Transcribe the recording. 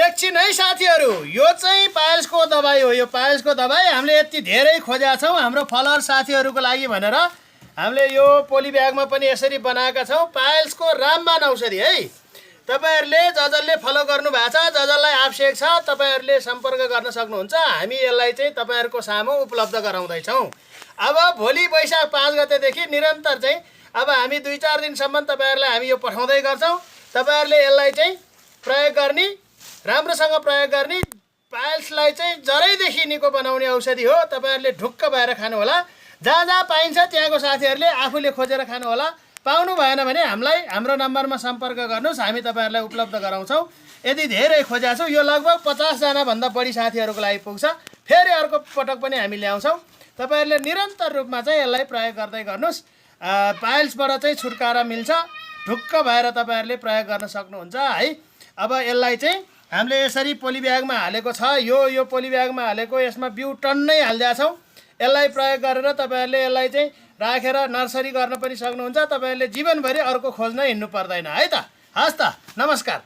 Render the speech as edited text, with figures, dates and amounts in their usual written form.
एकछिन है साथीहरू, यो चाहिँ पायल्सको दबाई हो। यो पायल्सको दबाई हामीले यति धेरै खोजेका छौँ हाम्रो फलोअर साथीहरूको लागि भनेर हामीले यो पोली ब्यागमा पनि यसरी बनाएका छौँ। पायल्सको रामबाण औषधि है। तपाईहरुले जसले फलो गर्नु भएको छ, जसलाई आवश्यक छ, तपाईहरुले सम्पर्क गर्न सक्नुहुन्छ। हामी यसलाई चाहिँ तपाईहरुको सामु उपलब्ध गराउँदै छौँ। अब भोलि वैशाख 5 गतेदेखि निरन्तर चाहिँ अब हामी 2-4 दिनसम्म तपाईहरुलाई हामी यो पठाउँदै गर्छौँ। तपाईहरुले यसलाई चाहिँ प्रयोग गर्ने, राम्रोसँग प्रयोग गर्ने। पायल्सलाई चाहिँ जरैदेखि निको बनाउने औषधि हो। तपाईहरुले ढुक्क भएर खानु होला। जहाँ जहाँ पाइन्छ त्यहाँको साथीहरुले आफूले खोजेर खानु होला। पाउनु भएन भने हामीलाई हाम्रो नम्बरमा सम्पर्क गर्नुहोस्, हामी तपाईहरुलाई उपलब्ध गराउँछौँ। यदि धेरै खोजेका छौँ, यो लगभग 50 जना भन्दा बढी साथीहरुको लागि पुग्छ। फेरि अर्को पटक पनि हामी ल्याउँछौँ। तपाईहरुले निरन्तर रूपमा चाहिँ यसलाई प्रयोग गर्दै गर्नुहोस्। पायल्सबाट चाहिँ छुटकारा मिल्छ। ढुक्क भएर तपाईहरुले प्रयोग गर्न सक्नुहुन्छ है। अब यसलाई चाहिँ हामीले यसरी पोली ब्यागमा हालेको छ। यो पोली ब्यागमा हालेको, यसमा बिउ टन्नै हालिदिएका छौँ। यसलाई प्रयोग गरेर तपाईहरुले यसलाई चाहिँ राखेर नर्सरी गर्न पनि सक्नुहुन्छ। तपाईहरुले जीवनभरि अर्को खोज्न हिँड्नु पर्दैन है त। हस् त, नमस्कार।